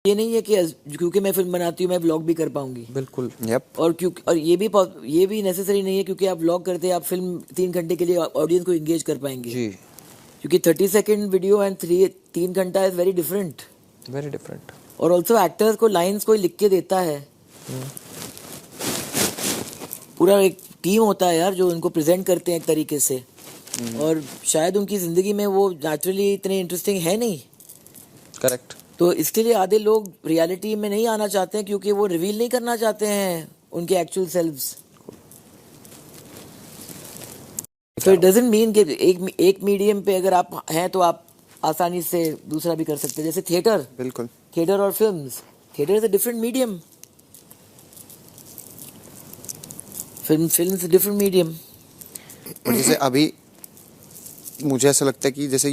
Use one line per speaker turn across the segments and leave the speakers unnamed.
ये नहीं है कि क्योंकि मैं फिल्म बनाती हूँ मैं व्लॉग भी कर पाऊंगी।
बिल्कुल।
और ये भी नेसेसरी नहीं है क्योंकि आप व्लॉग करते हैं आप फिल्म 3 घंटे के लिए ऑडियंस को एंगेज कर पाएंगे
जी,
क्योंकि 30 सेकेंड वीडियो एंड 3 घंटा is very different.
Very different.
और ऑल्सो एक्टर्स को लाइंस कोई लिख के देता है, पूरा एक टीम होता है यार जो उनको प्रेजेंट करते हैं एक तरीके से, और शायद उनकी जिंदगी में वो नेचुरली इतने इंटरेस्टिंग है नहीं।
करेक्ट।
तो इसके लिए आधे लोग रियलिटी में नहीं आना चाहते हैं क्योंकि वो रिवील नहीं करना चाहते हैं उनके एक्चुअल सेल्व्स। तो इट डजंट मीन कि एक मीडियम पे अगर आप हैं तो आप आसानी से दूसरा भी कर सकते हैं, जैसे थिएटर।
बिल्कुल।
थिएटर और films, theatre is a different medium, film is a different medium.
और जैसे अभी मुझे ऐसा लगता है कि जैसे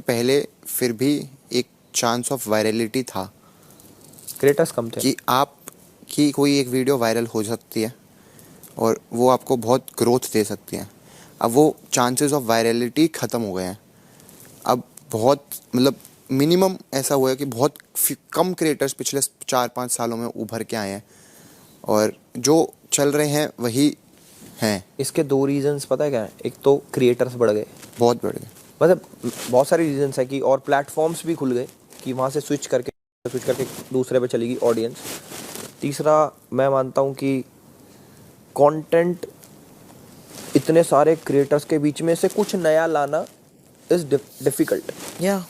पहले फिर भी एक चांस ऑफ वायरलिटी था,
क्रिएटर्स कम थे
कि आप की कोई एक वीडियो वायरल हो सकती है और वो आपको बहुत ग्रोथ दे सकती है। अब वो चांसेस ऑफ वायरलिटी ख़त्म हो गए हैं। अब बहुत मतलब मिनिमम ऐसा हुआ है कि बहुत कम क्रिएटर्स पिछले 4-5 सालों में उभर के आए हैं और जो चल रहे हैं वही हैं।
इसके 2 रीजंस पता है क्या है? एक तो क्रिएटर्स बढ़ गए,
बहुत बढ़ गए,
मतलब बहुत सारे रीजंस है कि, और प्लेटफॉर्म्स भी खुल गए कि वहाँ से स्विच करके दूसरे पे चलेगी ऑडियंस। तीसरा मैं मानता हूँ कि कंटेंट, इतने सारे क्रिएटर्स के बीच में से कुछ नया लाना इज डिफिकल्ट।
या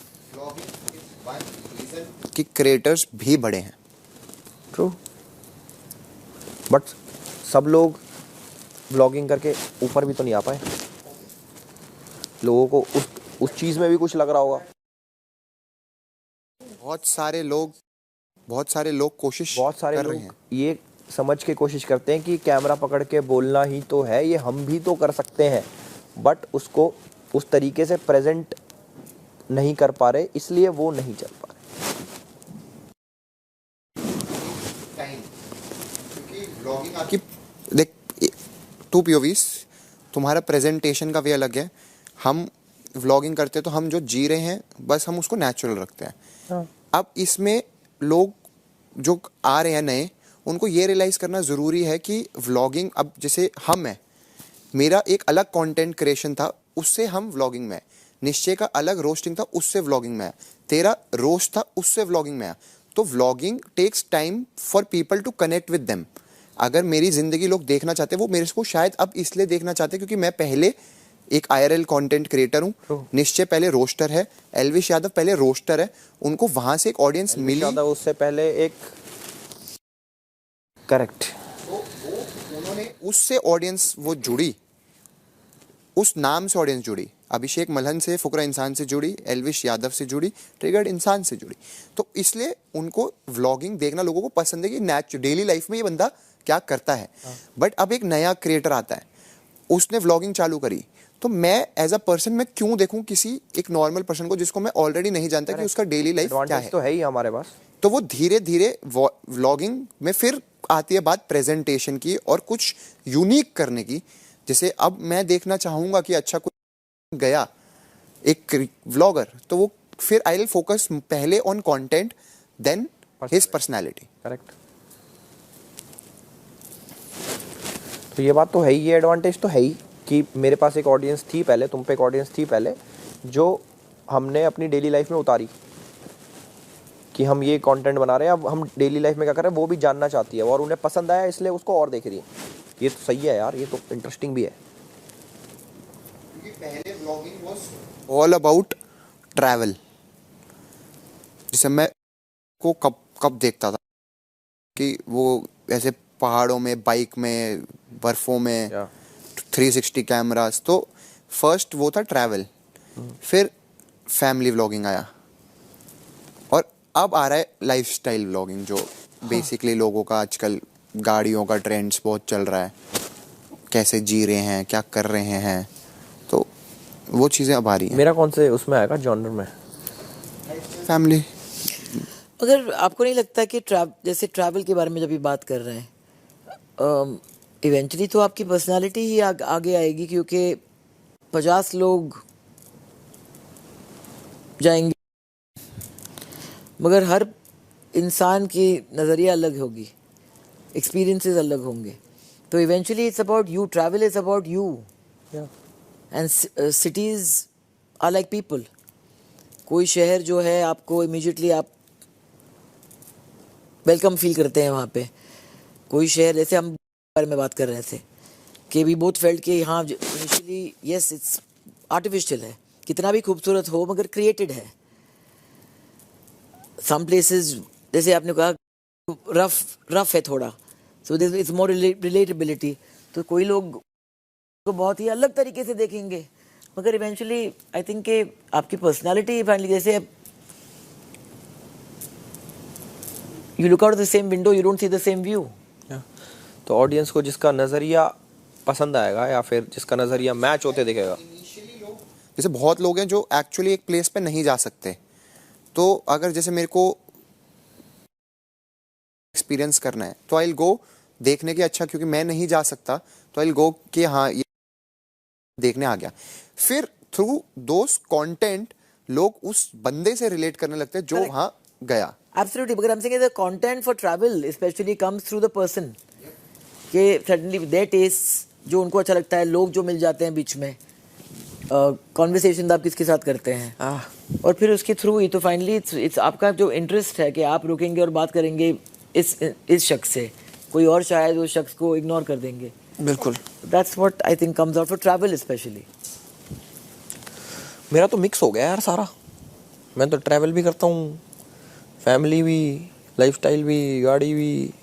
कि क्रिएटर्स भी बड़े हैं।
ट्रू, बट सब लोग व्लॉगिंग करके ऊपर भी तो नहीं आ पाए। लोगों को उस चीज में भी कुछ लग रहा होगा।
बहुत सारे लोग कोशिश कर रहे हैं।
ये समझ के कोशिश करते हैं कि कैमरा पकड़ के बोलना ही तो है, ये हम भी तो कर सकते हैं, बट उसको उस तरीके से प्रेजेंट नहीं कर पा रहे, इसलिए वो नहीं चल पा रहे।
कि देख, 2 POVs, तुम्हारा प्रेजेंटेशन का वे अलग है। हम व्लॉगिंग करते हैं तो हम जो जी रहे हैं बस हम उसको नेचुरल रखते हैं।
हाँ।
अब इसमें लोग जो आ रहे हैं नए, उनको ये रियलाइज़ करना ज़रूरी है कि व्लॉगिंग, अब जैसे हम हैं, मेरा एक अलग कंटेंट क्रिएशन था, उससे हम व्लॉगिंग में है। निश्चय का अलग रोस्टिंग था, उससे व्लॉगिंग में है। तेरा रोस्ट था, उससे व्लॉगिंग में है। तो vlogging takes time for people to connect with them. अगर मेरी ज़िंदगी लोग देखना चाहते, वो मेरे को शायद अब इसलिए देखना चाहते क्योंकि मैं पहले एक IRL कंटेंट क्रिएटर हूँ, निश्चय पहले रोस्टर है, एल्विश यादव पहले रोस्टर है, उनको वहां से एक ऑडियंस मिली।
उससे पहले एक करेक्ट,
तो उन्होंने उससे ऑडियंस वो जुड़ी, उस नाम से ऑडियंस जुड़ी। अभिषेक मल्हन से, फुकरा इंसान से जुड़ी, एल्विश यादव से जुड़ी, ट्रिगर्ड इंसान से जुड़ी। तो इसलिए उनको व्लॉगिंग देखना लोगों को पसंद है कि डेली लाइफ में ये बंदा क्या करता है। बट अब एक नया क्रिएटर आता है, उसने व्लॉगिंग चालू करी, तो मैं एज अ पर्सन मैं क्यों देखूं किसी एक नॉर्मल पर्सन को जिसको मैं ऑलरेडी नहीं जानता कि उसका डेली लाइफ क्या है।
तो है ही हमारे पास।
तो वो धीरे धीरे व्लॉगिंग में फिर आती है बात प्रेजेंटेशन की और कुछ यूनिक करने की। जैसे अब मैं देखना चाहूंगा कि अच्छा कोई गया एक व्लॉगर, तो वो फिर आई विल फोकस पहले on content then his personality.
Correct, तो ये बात तो है ही, ये एडवांटेज तो है ही कि मेरे पास एक ऑडियंस थी पहले, तुम पे एक ऑडियंस थी पहले, जो हमने अपनी डेली लाइफ में उतारी कि हम ये कंटेंट बना रहे हैं। अब हम डेली लाइफ में क्या कर रहे हैं वो भी जानना चाहती है और उन्हें पसंद आया इसलिए उसको और देख रही है। ये तो सही है यार, ये तो इंटरेस्टिंग भी है।
क्योंकि पहले vlogging was all about travel. जैसे मैं को कब देखता था कि वो ऐसे पहाड़ों में, बाइक में, बर्फों में 360 कैमरास। तो फर्स्ट वो था ट्रैवल, फिर फैमिली व्लॉगिंग आया और अब आ रहा है लाइफस्टाइल व्लॉगिंग, जो बेसिकली लोगों का आजकल गाड़ियों का ट्रेंड्स बहुत चल रहा है, कैसे जी रहे हैं, क्या कर रहे हैं, तो वो चीज़ें अब आ रही हैं।
मेरा कौन से उसमें आएगा जॉनर में?
फैमिली।
अगर आपको नहीं लगता कि जैसे ट्रैवल के बारे में जब भी बात कर रहे हैं, इवेंचुअली तो आपकी पर्सनालिटी ही आगे आएगी क्योंकि 50 लोग जाएंगे, मगर हर इंसान की नज़रिया अलग होगी, एक्सपीरियंसेस अलग होंगे. तो eventually it's about you. Travel is about you. And cities are like people. कोई शहर जो है आपको इमीडिएटली आप वेलकम फील करते हैं वहाँ पे. कोई शहर, जैसे हम बारे में बात कर रहे थे कि वी बोथ फेल्ट कि हाँ इनिशियली यस इट्स आर्टिफिशियल है, कितना भी खूबसूरत हो मगर क्रिएटेड है. सम प्लेसेस जैसे आपने कहा रफ है थोड़ा, सो इट्स मोर रिलेटेबिलिटी. तो कोई लोग को बहुत ही अलग तरीके से देखेंगे, मगर इवेंचुअली आई थिंक कि आपकी पर्सनालिटी फाइनली, जैसे you look out the same window, you don't see the same view.
तो ऑडियंस को जिसका नज़रिया पसंद आएगा या फिर जिसका नज़रिया मैच होते दिखेगा.
जैसे बहुत लोग हैं जो एक्चुअली एक प्लेस पे नहीं जा सकते, तो अगर जैसे मेरे को एक्सपीरियंस करना है तो आई विल गो देखने के, अच्छा क्योंकि मैं नहीं जा सकता तो आई विल गो कि हाँ ये देखने आ गया. फिर थ्रू दोस कंटेंट लोग उस बंदे से रिलेट करने लगते हैं जो
Correct.
वहाँ गया.
Absolutely, because I'm saying the content for travel especially comes through the person. कि suddenly their tastes जो उनको अच्छा लगता है, लोग जो मिल जाते हैं बीच में, कॉन्वर्सेशन आप किसके साथ करते हैं, और फिर उसके थ्रू ही तो फाइनली इट्स आपका जो इंटरेस्ट है कि आप रुकेंगे और बात करेंगे इस शख्स से, कोई और शायद उस शख्स को इग्नोर कर देंगे.
बिल्कुल.
That's what I think comes out for travel specially.
मेरा तो मिक्स हो गया यार सारा. मैं तो ट्रैवल भी करता हूँ, फैमिली भी, लाइफस्टाइल भी, गाड़ी भी.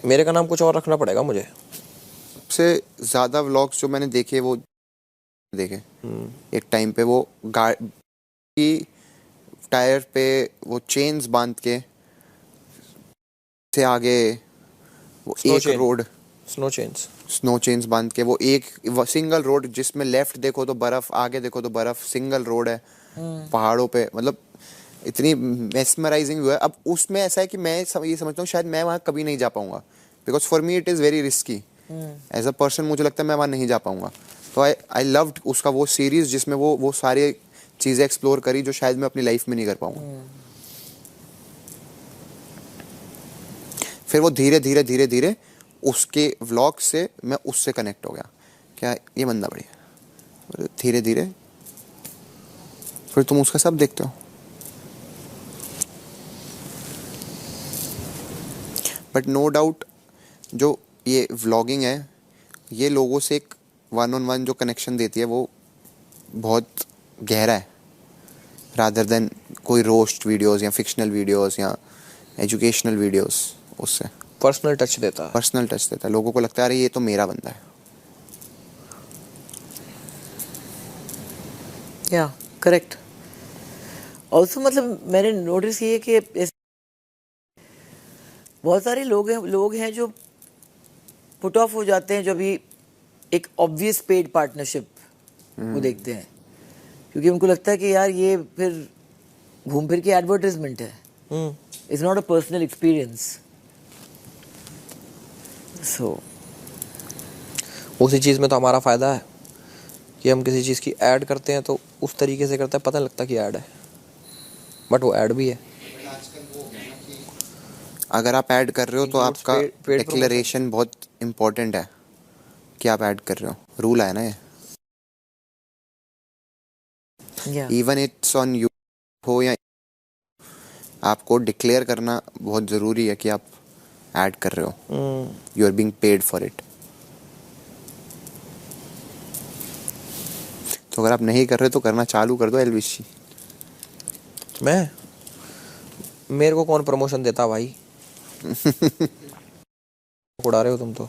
मेरे का नाम कुछ और रखना पड़ेगा मुझे.
सबसे ज़्यादा व्लॉग्स जो मैंने देखे वो देखे एक टाइम पे, वो गाड़ी टायर पे वो चेन्स बांध के से आगे वो
Snow
एक
chain.
रोड,
स्नो चेन्स
बांध के वो एक सिंगल रोड जिसमें लेफ्ट देखो तो बर्फ, आगे देखो तो बर्फ, सिंगल रोड है पहाड़ों पे. मतलब इतनी मेस्मराइजिंग हुआ है. अब उसमें ऐसा है कि मैं ये समझता हूँ शायद मैं वहाँ कभी नहीं जा पाऊंगा, because for me it is very risky as a person. मुझे लगता है मैं वहाँ नहीं जा पाऊंगा. तो आई लव्ड उसका वो सीरीज जिसमें वो सारी चीज़ें एक्सप्लोर करी जो शायद मैं अपनी लाइफ में नहीं कर पाऊंगा. फिर वो धीरे धीरे धीरे धीरे उसके व्लॉग से मैं उससे कनेक्ट हो गया, क्या ये बंदा बढ़िया. धीरे धीरे फिर तुम उसका सब देखते हो. बट नो डाउट जो ये व्लॉगिंग है ये लोगों से एक वन ऑन वन जो कनेक्शन देती है वो बहुत गहरा है, रादर देन कोई रोस्ट वीडियोस या फिक्शनल वीडियोस या एजुकेशनल वीडियोस. उससे
पर्सनल टच देता है.
पर्सनल टच देता है. लोगों को लगता है अरे ये तो मेरा बंदा है.
या करेक्ट. ऑल्सो मतलब मैंने नोटिस किया कि बहुत सारे लोग हैं जो पुट ऑफ हो जाते हैं जो भी एक ऑब्वियस पेड पार्टनरशिप वो देखते हैं, क्योंकि उनको लगता है कि यार ये फिर घूम फिर के एडवर्टाइजमेंट है, it's not a personal experience. So
उसी चीज़ में तो हमारा फ़ायदा है कि हम किसी चीज़ की ऐड करते हैं तो उस तरीके से करते हैं, पता नहीं लगता कि ऐड है, बट वो ऐड भी है.
अगर आप ऐड कर रहे हो तो
Includes
आपका
paid
डिक्लेरेशन बहुत इम्पोर्टेंट है कि आप ऐड कर रहे हो. रूल है ना ये.
या
इवन इट्स ऑन यू हो या आपको डिक्लेयर करना बहुत ज़रूरी है कि आप ऐड कर रहे हो. You are being paid for it. तो अगर आप नहीं कर रहे तो करना चालू कर दो. एलवीसी
मेरे को कौन प्रमोशन देता भाई. उड़ा रहे हो तुम तो.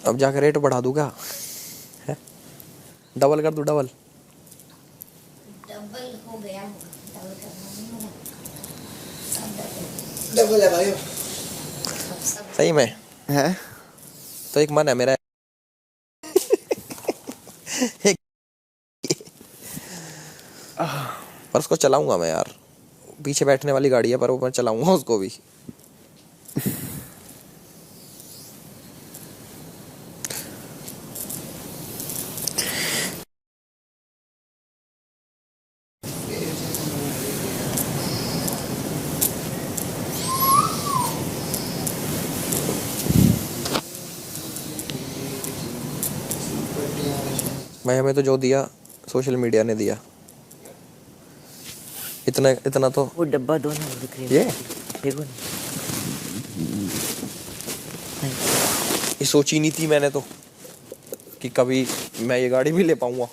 अब जाकर रेट बढ़ा दूँ क्या, डबल कर दूँ. डबल
हो गया होगा, डबल करना नहीं होगा.
डबल है भाई.
सही में
है.
तो एक मन है मेरा पर उसको चलाऊंगा मैं यार. पीछे बैठने वाली गाड़ी है पर वो मैं चलाऊंगा उसको भी. भाई हमें तो जो दिया सोशल मीडिया ने दिया, इतना इतना तो।
वो डब्बा दो ना, वो दिख रही है।
ये
देखो ना।
ये सोची नहीं थी मैंने तो कि कभी मैं ये गाड़ी भी ले पाऊंगा।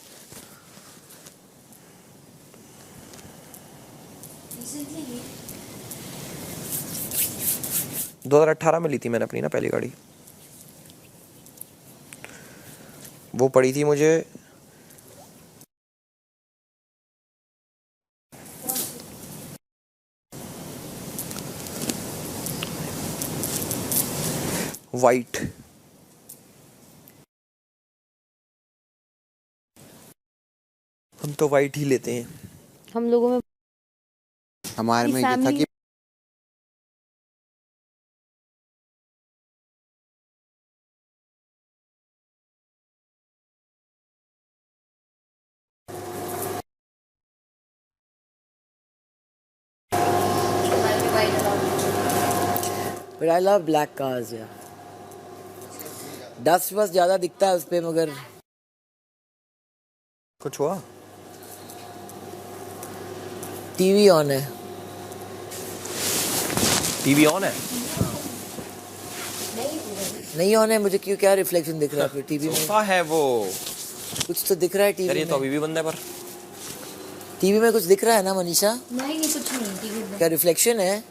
Recently ली
2018 में ली थी मैंने अपनी ना पहली गाड़ी। वो पड़ी थी मुझे वाइट। हम तो वाइट ही लेते हैं।
हम लोगों में
हमारे में ये था
family-
कि
But I love black cars, yeah. Dust बस ज्यादा दिखता है उस पे, मगर
कुछ हुआ?
टीवी ऑन है।
टीवी ऑन है?
नहीं ऑन है, मुझे क्यों, क्या रिफ्लेक्शन दिख रहा है फिर टीवी में?
सोफा है वो।
कुछ तो दिख रहा है
यार ये
टीवी
तो
में।
अभी भी बंद है पर।
टीवी में कुछ दिख रहा है ना मनीषा?
नहीं कुछ नहीं टीवी में
क्या रिफ्लेक्शन है?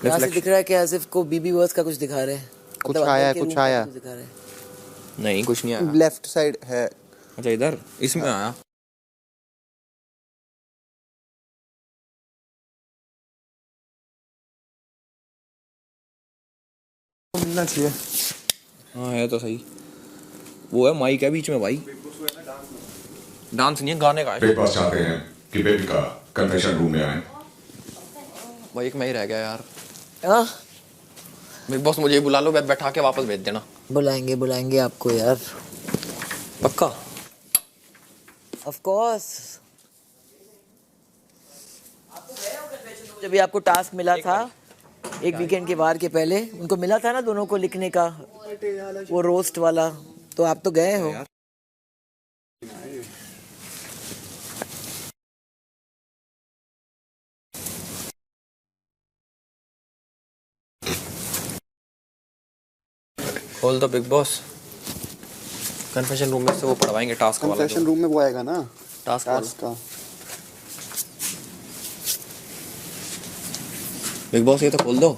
यहाँ से दिख रहा है कि as if को बीबी वर्स का कुछ दिखा रहे हैं।
कुछ
मतलब
आया
अंदर के
कुछ
रूम का
आया।
कुछ दिखा रहे हैं।
नहीं कुछ नहीं आया।
लेफ्ट साइड है।
अच्छा इधर इसमें आया।
मिलना चाहिए।
हाँ है तो सही। वो है माइक है बीच में भाई। डांस नहीं है, गाने का है।
बिग बॉस चाहते हैं कि बेबी का कन्फेशन रूम में आए।
भाई एक मैं ही रह गया यार।
हाँ?
बिग बॉस मुझे ही बुला लो, बैठा के वापस भेज देना।
बुलाएंगे बुलाएंगे आपको यार,
पक्का?
Of course. जब भी आपको टास्क मिला था एक वीकेंड के बाहर के पहले, उनको मिला था ना दोनों को लिखने का, वो रोस्ट वाला, तो आप तो गए हो।
खोल दो बिग बॉस। कन्फेशन रूम में से वो पढ़वाएंगे टास्क वाला।
कन्फेशन रूम में वो आएगा ना,
टास्क
का।
बिग बॉस ये तो खोल दो।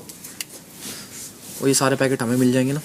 वो ये सारे पैकेट हमें मिल जाएंगे ना।